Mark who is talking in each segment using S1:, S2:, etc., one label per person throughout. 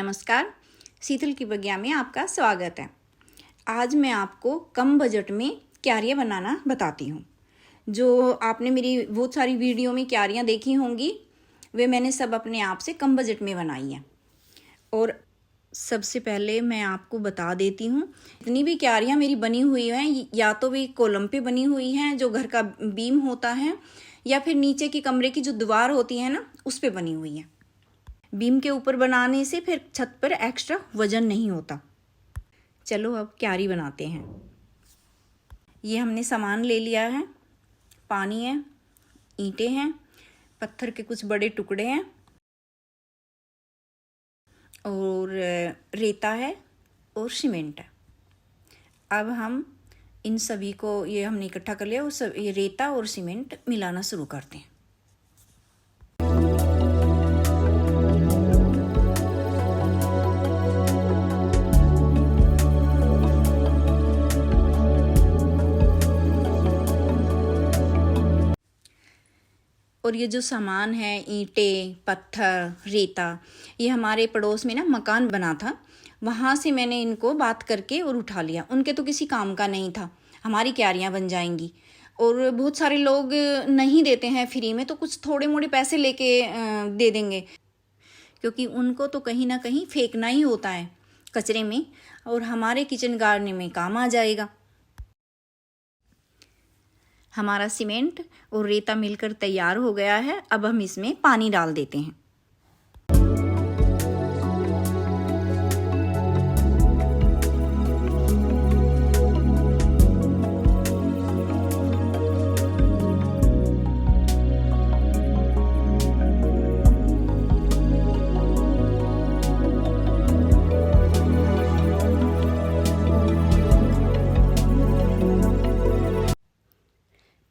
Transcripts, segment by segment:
S1: नमस्कार, शीतल की प्रज्ञा में आपका स्वागत है। आज मैं आपको कम बजट में क्यारियाँ बनाना बताती हूँ। जो आपने मेरी बहुत सारी वीडियो में क्यारियाँ देखी होंगी, वे मैंने सब अपने आप से कम बजट में बनाई हैं। और सबसे पहले मैं आपको बता देती हूँ, जितनी भी क्यारियाँ मेरी बनी हुई हैं, या तो वे कॉलम पे बनी हुई हैं जो घर का बीम होता है, या फिर नीचे की कमरे की जो दीवार होती है ना, उस पे बनी हुई हैं। बीम के ऊपर बनाने से फिर छत पर एक्स्ट्रा वजन नहीं होता। चलो अब क्यारी बनाते हैं। ये हमने सामान ले लिया है। पानी है, ईंटें हैं, पत्थर के कुछ बड़े टुकड़े हैं और रेता है और सीमेंट है। अब हम इन सभी को, ये हमने इकट्ठा कर लिया, और ये रेता और सीमेंट मिलाना शुरू करते हैं। और ये जो सामान है, ईंटें, पत्थर, रेता, ये हमारे पड़ोस में ना मकान बना था, वहाँ से मैंने इनको बात करके और उठा लिया। उनके तो किसी काम का नहीं था, हमारी क्यारियाँ बन जाएंगी। और बहुत सारे लोग नहीं देते हैं फ्री में, तो कुछ थोड़े मोड़े पैसे लेके दे देंगे, क्योंकि उनको तो कहीं ना कहीं फेंकना ही होता है कचरे में, और हमारे किचन गार्डन में काम आ जाएगा। हमारा सीमेंट और रेता मिलकर तैयार हो गया है। अब हम इसमें पानी डाल देते हैं।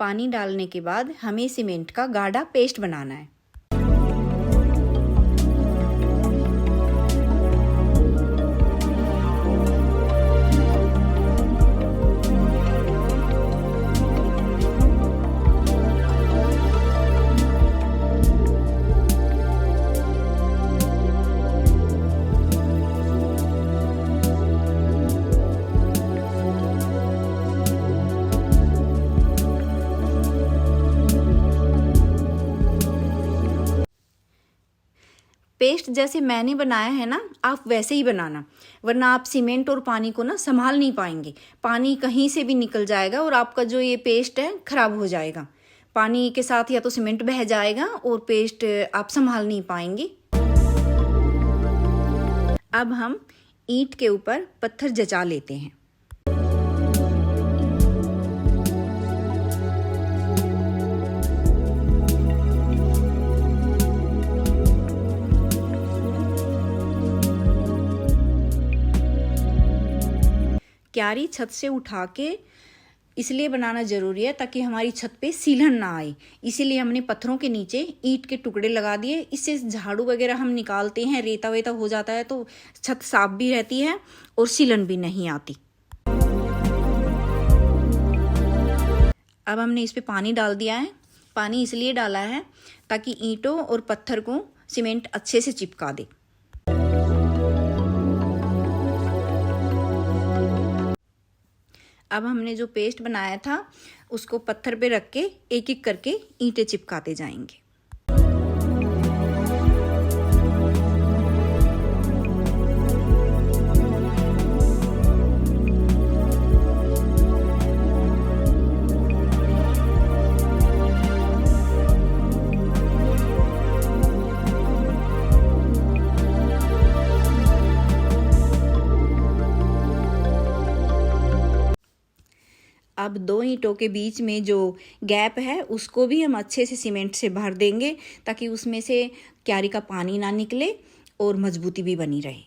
S1: पानी डालने के बाद हमें सीमेंट का गाढ़ा पेस्ट बनाना है। पेस्ट जैसे मैंने बनाया है ना, आप वैसे ही बनाना, वरना आप सीमेंट और पानी को ना संभाल नहीं पाएंगे। पानी कहीं से भी निकल जाएगा और आपका जो ये पेस्ट है खराब हो जाएगा। पानी के साथ या तो सीमेंट बह जाएगा और पेस्ट आप संभाल नहीं पाएंगे। अब हम ईंट के ऊपर पत्थर जचा लेते हैं। क्यारी छत से उठा के इसलिए बनाना ज़रूरी है ताकि हमारी छत पे सीलन ना आए, इसीलिए हमने पत्थरों के नीचे ईंट के टुकड़े लगा दिए। इससे झाड़ू वगैरह हम निकालते हैं, रेता वेता हो जाता है, तो छत साफ भी रहती है और सीलन भी नहीं आती। अब हमने इस पे पानी डाल दिया है। पानी इसलिए डाला है ताकि ईंटों और पत्थर को सीमेंट अच्छे से चिपका दे। अब हमने जो पेस्ट बनाया था उसको पत्थर पे रख के एक एक करके ईंटें चिपकाते जाएंगे। अब दो ईंटों के बीच में जो गैप है उसको भी हम अच्छे से सीमेंट से भर देंगे, ताकि उसमें से क्यारी का पानी ना निकले और मजबूती भी बनी रहे।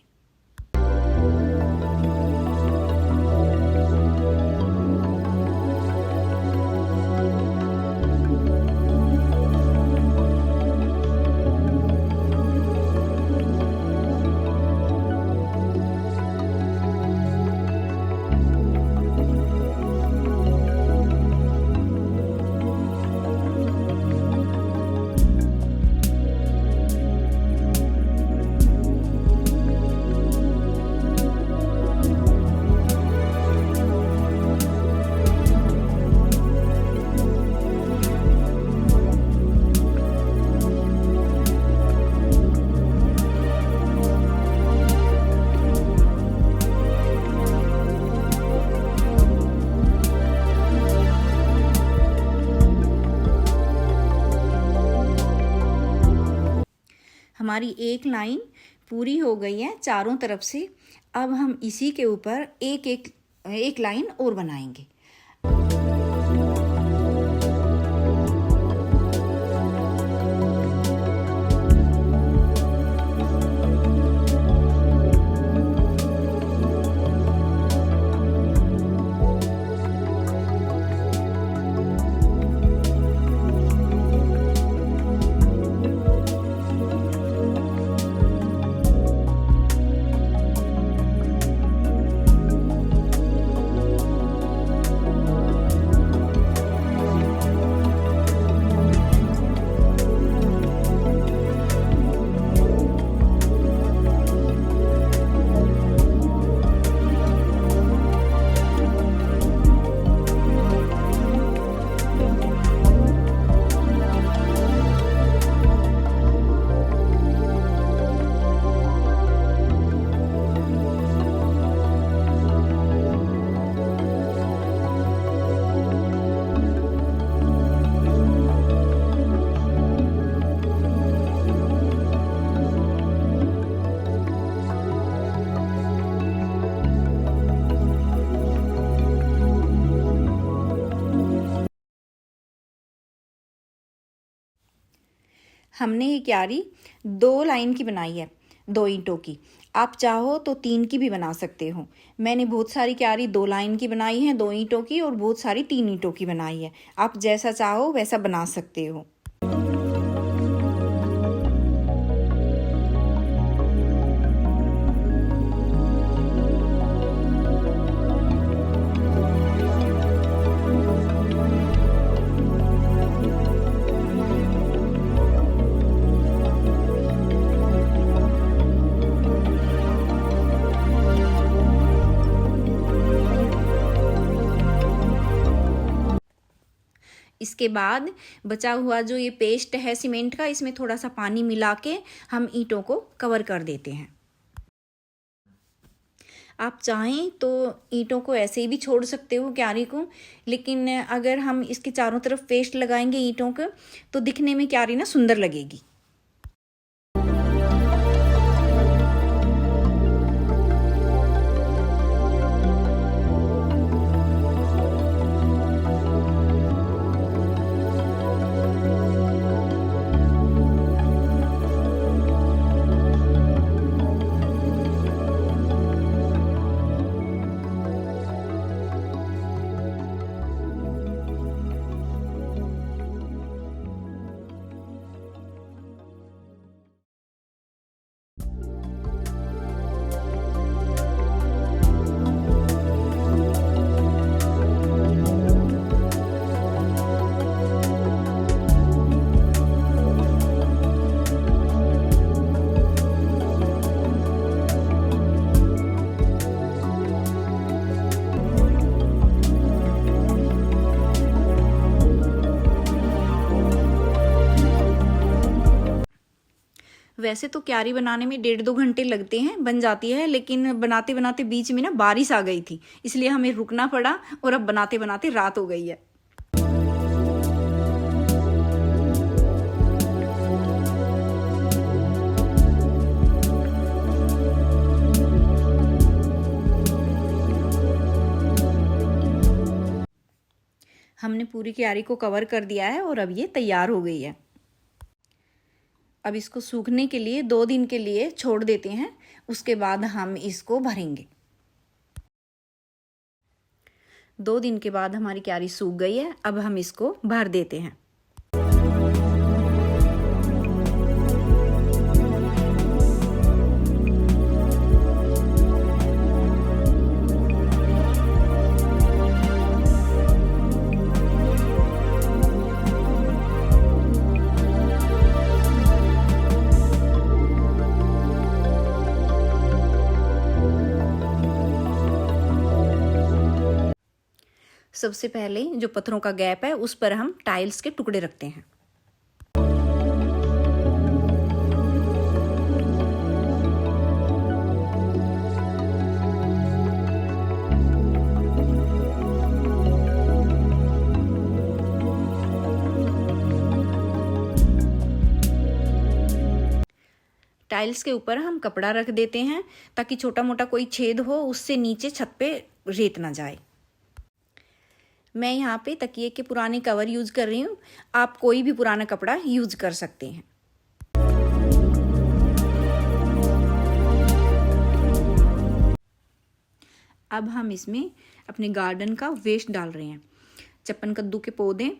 S1: हमारी एक लाइन पूरी हो गई है चारों तरफ से। अब हम इसी के ऊपर एक लाइन और बनाएंगे। हमने ये क्यारी 2 लाइन की बनाई है, 2 ईंटों की। आप चाहो तो 3 की भी बना सकते हो। मैंने बहुत सारी क्यारी 2 लाइन की बनाई है, 2 ईंटों की, और बहुत सारी 3 ईंटों की बनाई है। आप जैसा चाहो वैसा बना सकते हो। इसके बाद बचा हुआ जो ये पेस्ट है सीमेंट का, इसमें थोड़ा सा पानी मिला के हम ईंटों को कवर कर देते हैं। आप चाहें तो ईंटों को ऐसे ही भी छोड़ सकते हो क्यारी को, लेकिन अगर हम इसके चारों तरफ पेस्ट लगाएंगे ईंटों का तो दिखने में क्यारी ना सुंदर लगेगी। वैसे तो क्यारी बनाने में 1.5-2 घंटे लगते हैं, बन जाती है, लेकिन बनाते बनाते बीच में ना बारिश आ गई थी, इसलिए हमें रुकना पड़ा और अब बनाते बनाते रात हो गई है। हमने पूरी क्यारी को कवर कर दिया है और अब ये तैयार हो गई है। अब इसको सूखने के लिए 2 दिन के लिए छोड़ देते हैं, उसके बाद हम इसको भरेंगे। 2 दिन के बाद हमारी क्यारी सूख गई है, अब हम इसको भर देते हैं। सबसे पहले जो पत्थरों का गैप है उस पर हम टाइल्स के टुकड़े रखते हैं। टाइल्स के ऊपर हम कपड़ा रख देते हैं ताकि छोटा मोटा कोई छेद हो उससे नीचे छत पे रेत ना जाए। मैं यहाँ पे तकिए के पुराने कवर यूज़ कर रही हूँ, आप कोई भी पुराना कपड़ा यूज़ कर सकते हैं। अब हम इसमें अपने गार्डन का वेस्ट डाल रहे हैं। चप्पन कद्दू के पौधे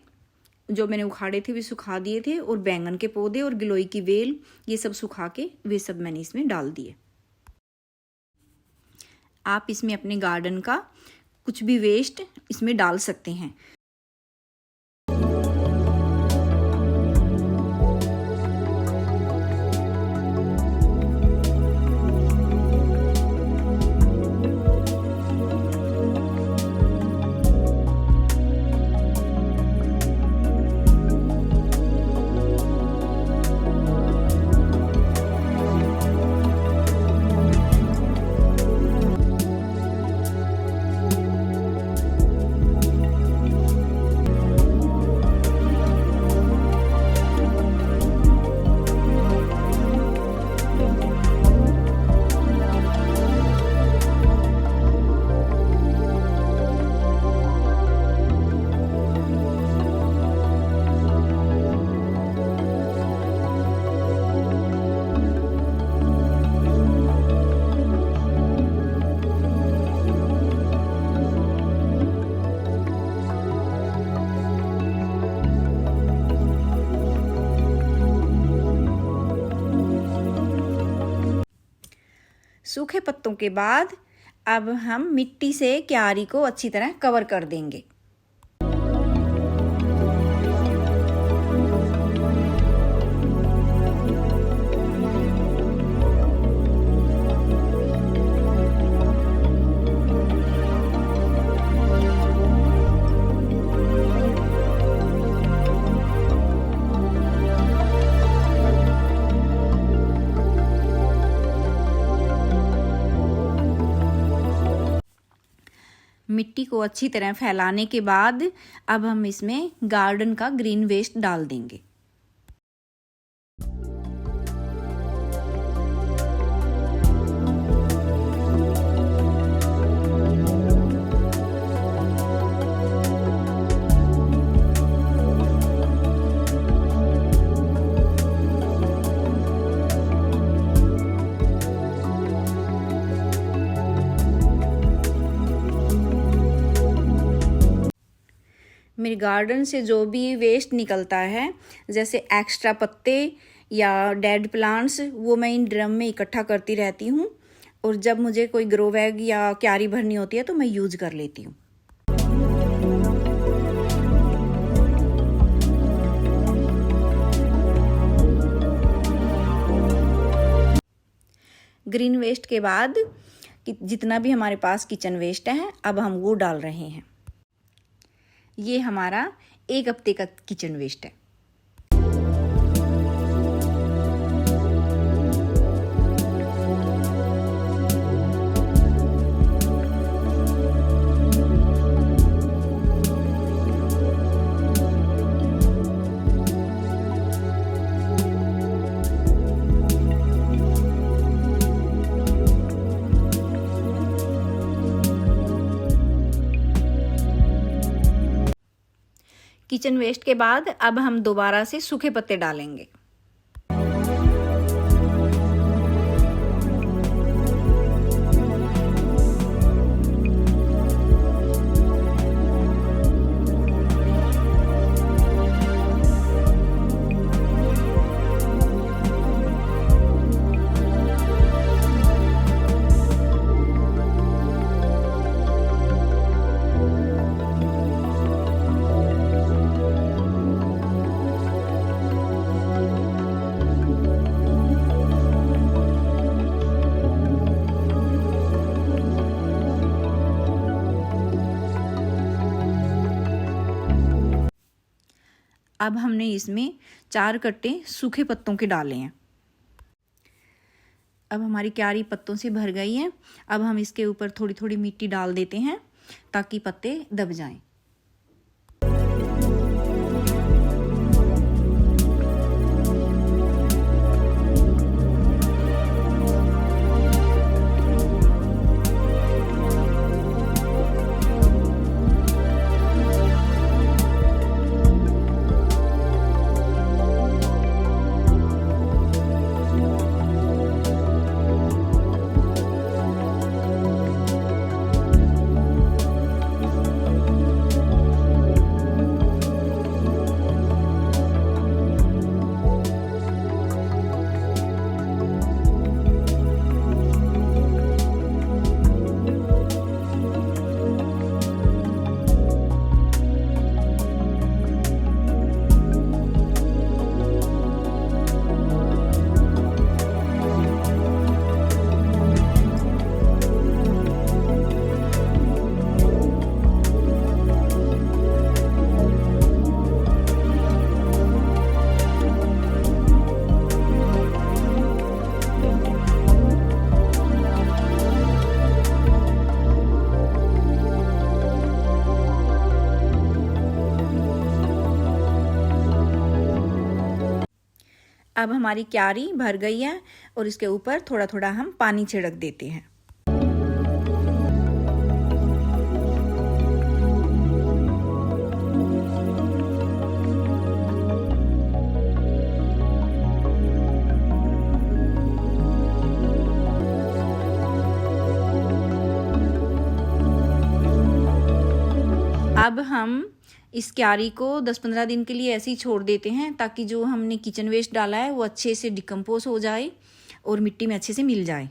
S1: जो मैंने उखाड़े थे वे सुखा दिए थे, और बैंगन के पौधे और गिलोय की वेल ये सब सुखा के वे सब मैंने इसमें डाल दिए। आप इसमें अपने गार्डन का कुछ भी वेस्ट इसमें डाल सकते हैं। सूखे पत्तों के बाद अब हम मिट्टी से क्यारी को अच्छी तरह कवर कर देंगे। मिट्टी को अच्छी तरह फैलाने के बाद अब हम इसमें गार्डन का ग्रीन वेस्ट डाल देंगे। मेरे गार्डन से जो भी वेस्ट निकलता है, जैसे एक्स्ट्रा पत्ते या डेड प्लांट्स, वो मैं इन ड्रम में इकट्ठा करती रहती हूँ, और जब मुझे कोई ग्रो बैग या क्यारी भरनी होती है तो मैं यूज़ कर लेती हूँ। ग्रीन वेस्ट के बाद जितना भी हमारे पास किचन वेस्ट है अब हम वो डाल रहे हैं। ये हमारा 1 हफ्ते का किचन वेस्ट है। किचन वेस्ट के बाद अब हम दोबारा से सूखे पत्ते डालेंगे। अब हमने इसमें 4 कट्टे सूखे पत्तों के डाले हैं। अब हमारी क्यारी पत्तों से भर गई है। अब हम इसके ऊपर थोड़ी थोड़ी मिट्टी डाल देते हैं ताकि पत्ते दब जाएं। अब हमारी क्यारी भर गई है और इसके ऊपर थोड़ा थोड़ा हम पानी छिड़क देते हैं। अब हम इस क्यारी को 10-15 दिन के लिए ऐसे ही छोड़ देते हैं ताकि जो हमने किचन वेस्ट डाला है वो अच्छे से डिकम्पोज हो जाए और मिट्टी में अच्छे से मिल जाए।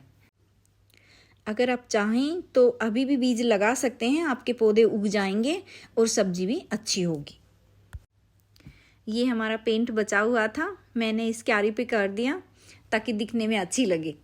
S1: अगर आप चाहें तो अभी भी बीज लगा सकते हैं, आपके पौधे उग जाएंगे और सब्जी भी अच्छी होगी। ये हमारा पेंट बचा हुआ था, मैंने इस क्यारी पे कर दिया ताकि दिखने में अच्छी लगे।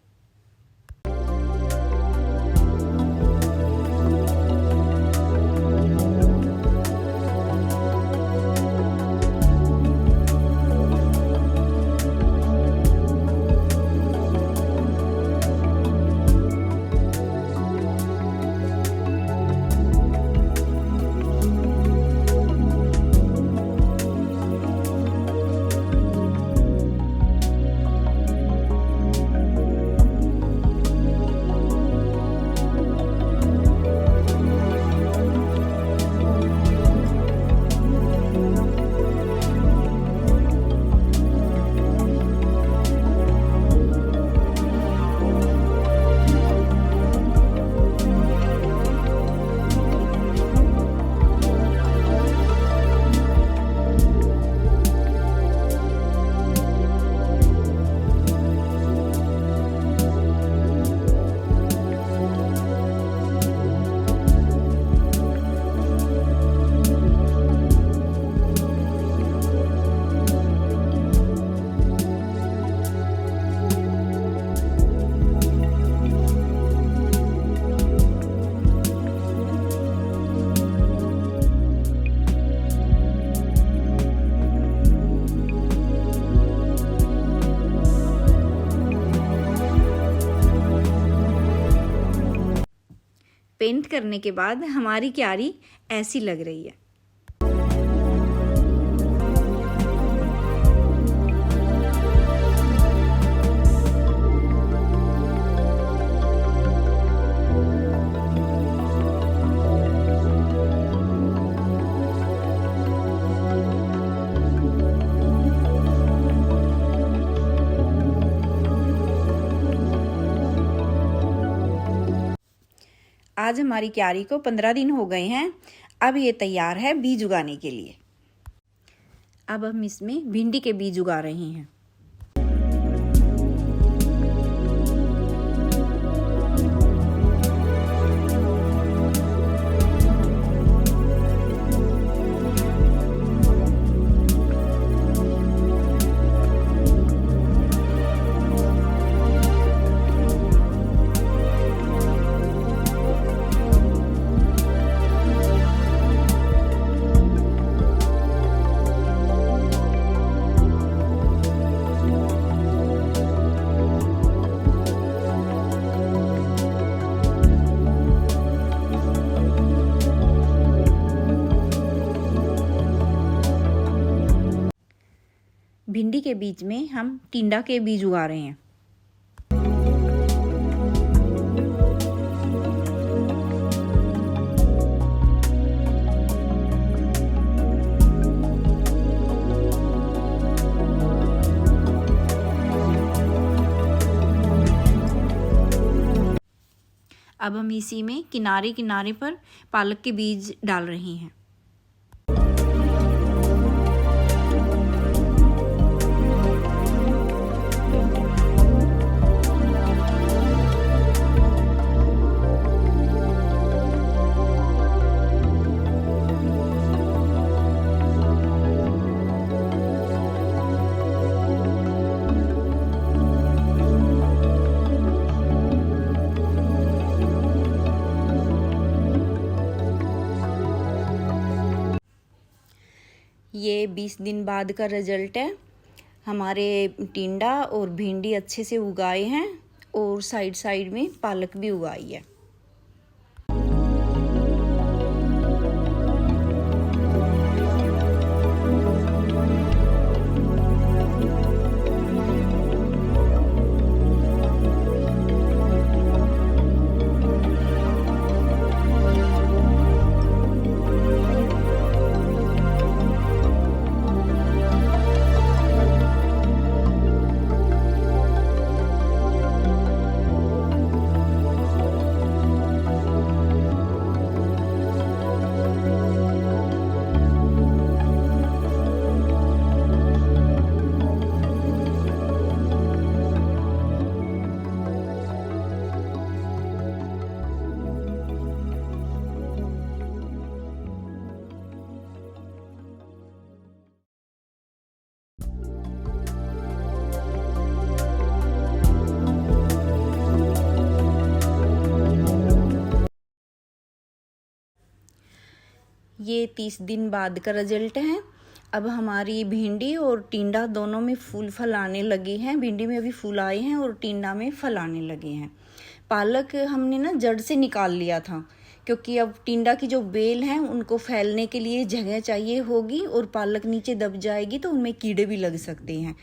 S1: पेंट करने के बाद हमारी क्यारी ऐसी लग रही है। आज हमारी क्यारी को 15 दिन हो गए हैं। अब ये तैयार है बीज उगाने के लिए। अब हम इसमें भिंडी के बीज उगा रहे हैं। भिंडी के बीज में हम टिंडा के बीज उगा रहे हैं। अब हम इसी में किनारे किनारे पर पालक के बीज डाल रहे हैं। ये 20 दिन बाद का रिजल्ट है। हमारे टिंडा और भिंडी अच्छे से उगाए हैं और साइड साइड में पालक भी उगाई है। ये 30 दिन बाद का रिजल्ट है। अब हमारी भिंडी और टिंडा दोनों में फूल फल आने लगे हैं। भिंडी में अभी फूल आए हैं और टिंडा में फल आने लगे हैं। पालक हमने ना जड़ से निकाल लिया था, क्योंकि अब टिंडा की जो बेल हैं उनको फैलने के लिए जगह चाहिए होगी और पालक नीचे दब जाएगी तो उनमें कीड़े भी लग सकते हैं।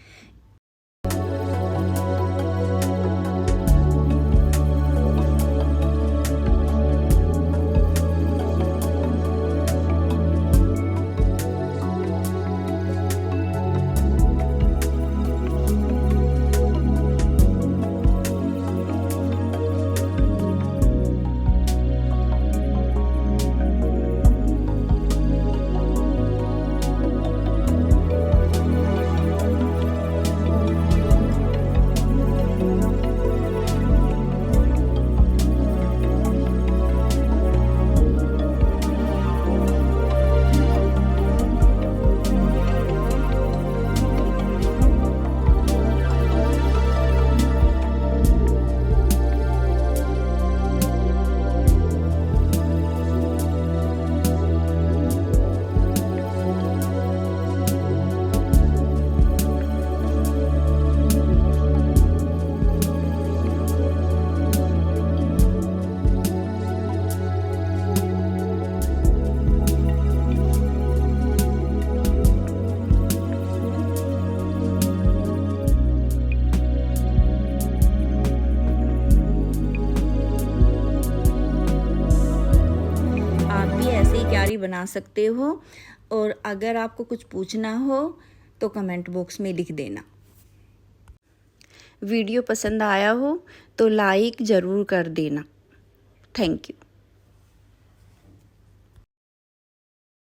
S1: क्यारी बना सकते हो, और अगर आपको कुछ पूछना हो तो कमेंट बॉक्स में लिख देना। वीडियो पसंद आया हो तो लाइक ज़रूर कर देना। Thank you.